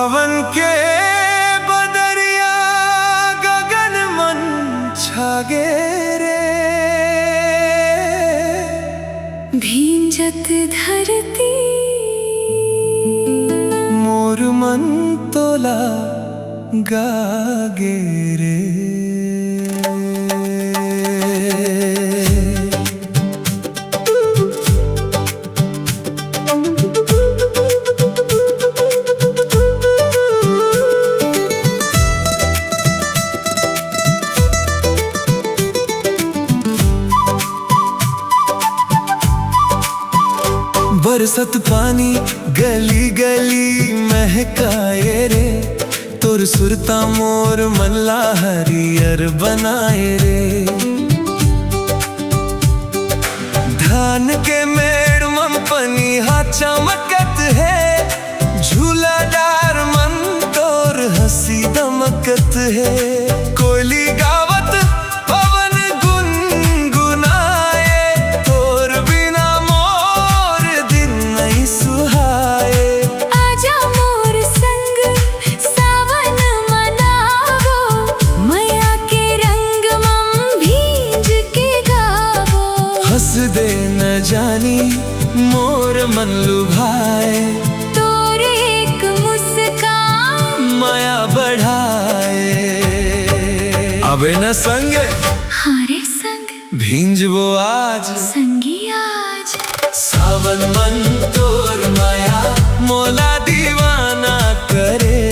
सावन के बदरिया गगन मन छागे रे, भींजत धरती मोर मन तोला गागे रे। बरसत पानी गली गली महकाए रे, तोर सुरता मोर मल्ला हरियर बनाए रे। धान के मेड़ में पनिया चमकत है, झूला डार मन तोर हंसी दमकत है। कोयली गावत पवन गुनगुनाए, तोर बिना मोर दिन नहीं सुहाए। आजा मोर संग सावन मनावो, मैया के रंग मम भींज के गावो। हंस दे न जानी मोर मन लुभाए, तोर एक मुस्कान माया बढ़ाए। अबे न संग हारे संग भींजबो आज, संगी आज। सावन मन तोर माया मोला दीवाना करे।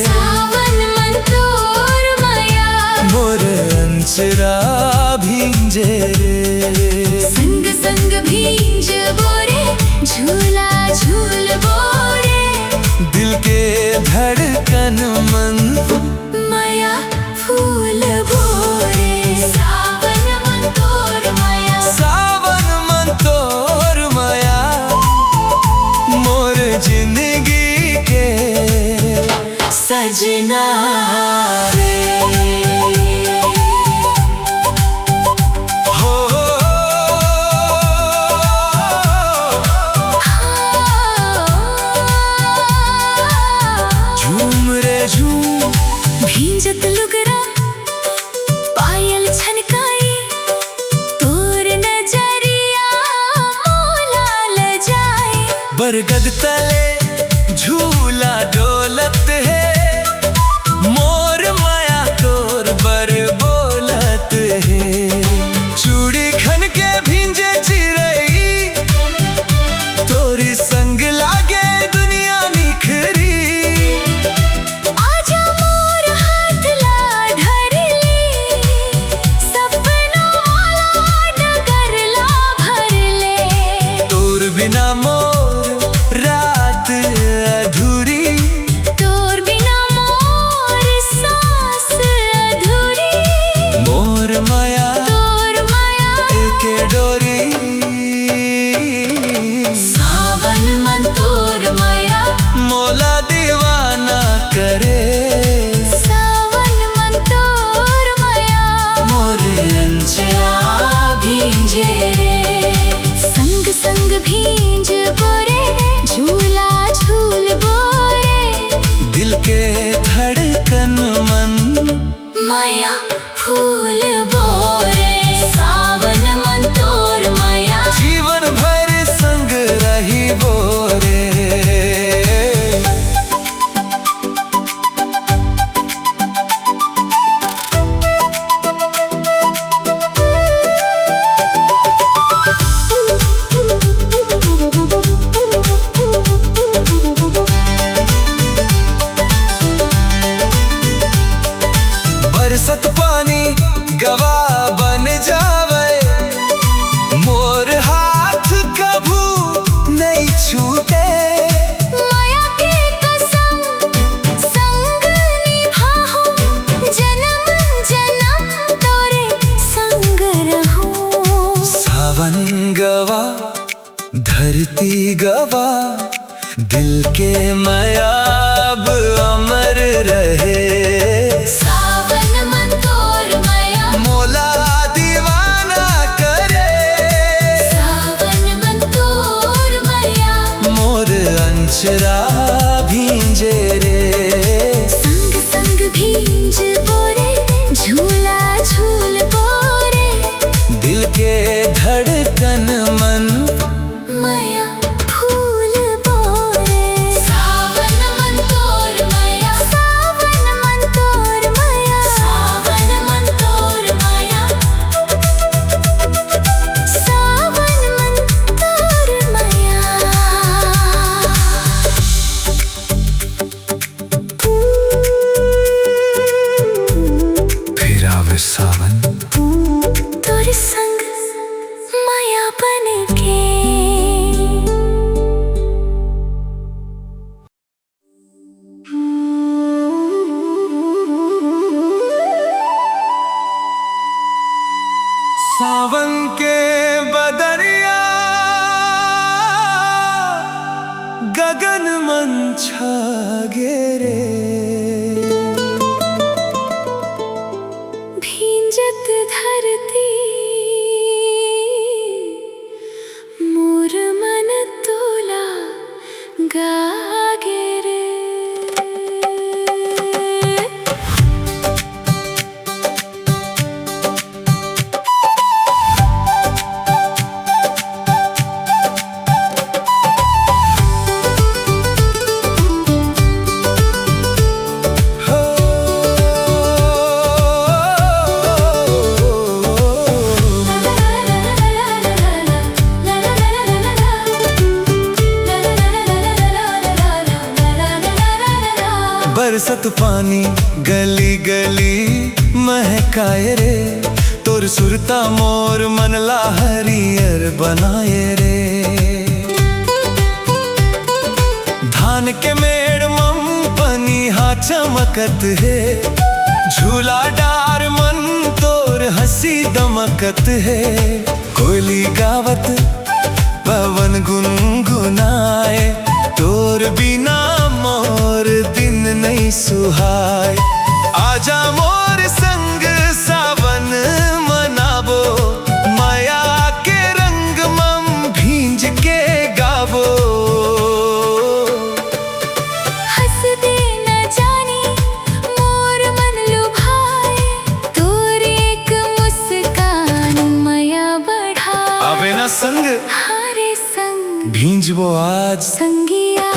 सावन मन तोर माया मोर अंचरा भींजे रे। संग संग भींज बोरे, झूला झूल बोरे। दिल के धड़कन मन माया फूल बोरे। सावन मन तोर माया, सावन मन तोर माया मोर जिंदगी के सजना रे। झूम रे झूम भींजत लुगरा पायल छनकाई, तोर नजरिया मोला ल जाए। बरगद तले झूला डोलत है, मोर माया तोर बर बोलत है। चूड़ी खन के भींजे चिरई, तोरी संग लागे दुनिया निखरी। आजा मोर हाथ ला धर ले, सपना वाला डगर ला भर ले। तोर बिना मोर रात अधूरी, तोर बिना मोर सांस अधूरी। मोर माया तोर माया के डोरी। सावन मन तोर माया, मोला दीवाना करे। सावन मन तोर माया मोर अंचरा भींजे रे। संग संग भींज बोरे, झूला झूल बोरे। दिल के धड़कन मन माया फूल बोरे। सावन मन तोर माया, जीवन भर संग रही बोरे। बरसत पानी गवा बन जावे, मोर हाथ कभू नहीं छूटे। माया के कसम संग निभाहूं, जन्म जन्म तोरे संग रहूं। सावन गवा धरती गवा, दिल के माया अब अमर रहे। सावन मन तोर माया, मोला दीवाना करे। सावन मन तोर माया। मोर अंचरा भींजे संग माया बन के। सावन के बदरिया गगन मन छा गेरे, भींजत धरती मोर मन तोला गागे रे। बरसत पानी गली गली महकाए रे, तोर सुरता मोर मनला हरियर बनाए रे। धान के मेड़ मम पनिहा चमकत है, झूला डार मन तोर हंसी दमकत है। कोयली गावत पवन गुनगुनाए, तोर बिना मोर दिन नहीं सुहाय। आजा मोर संग सावन मनाबो, माया के रंग मम भींज के गावो। हंस दे न जानी मोर मन लुभाए, तोर एक मुस्कान माया बढ़ाए। आवे ना संग हारे संग भींजबो आज, संगी आज।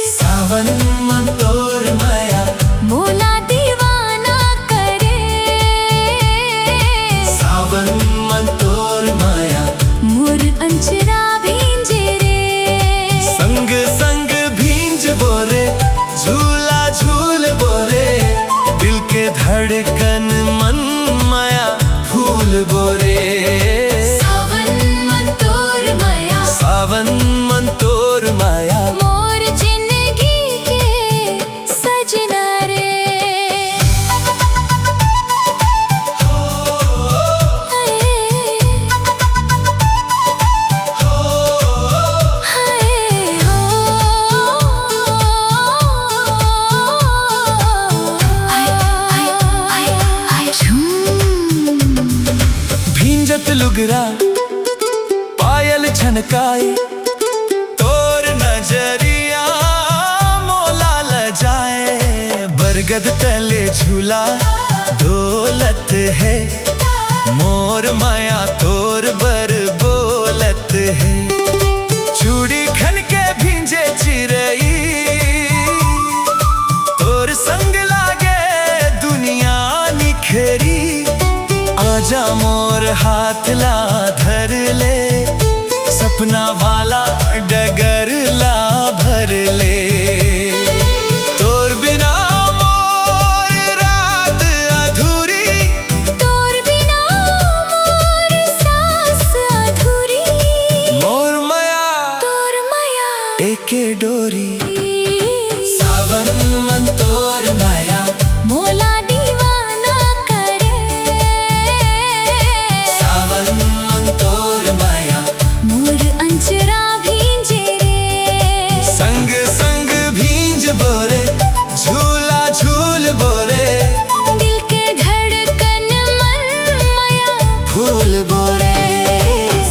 सावन मन तोर माया मोला दीवाना करे, सावन मन तोर माया मोर अंचरा भींजे रे। संग संग भींज बोरे, झूला झूल बोरे, दिल के धड़कन मन माया फूल बोरे। सावन मन तोर माया, सावन मन तोर माया, मोर जिंदगी के सजना रे। भींजत लुगरा पायल छनकाए, तोर नजरिया मोला ल जाए। बरगद तले झूला दौलत है, मोर माया तोर बर बोलत है। चूड़ी खन के भींजे चिरई, तोर संग लागे दुनिया निखरी। आजा मोर हाथ ला धर ले, सपना वाला डगर ला भर ले। तोर बिना मोर रात अधूरी, तोर बिना मोर सांस अधूरी। मोर माया तोर माया एके डोरी। सावन मन तोर माया, मोला दीवाना करे। सावन मन तोर माया, मोर अंचरा भींजे रे। संग संग भींज बोरे, झूला झूल बोरे, दिल के धड़कन मन माया फूल बोरे।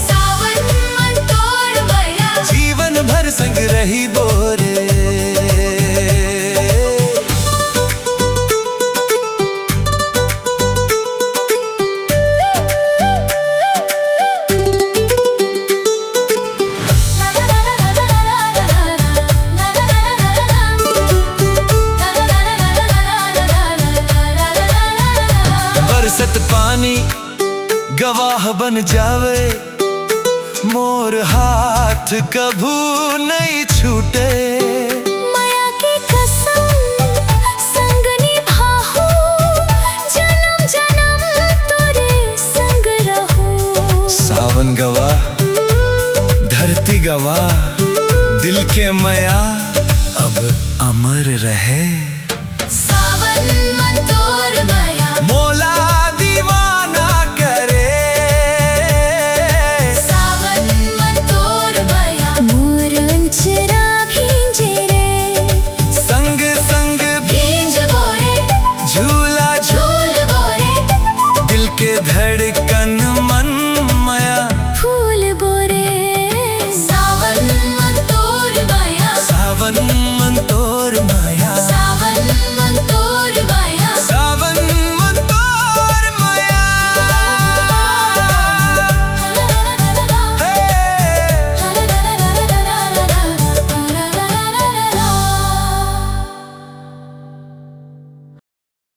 सावन मन तोर माया, जीवन भर संग रही बोरे। बरसत पानी गवाह बन जावे, मोर हाथ कभू नहीं छूटे। माया की कसम संग निभाहूं, जन्म जन्म तोरे संग रहूं। गवा दिल के माया अब अमर रहे।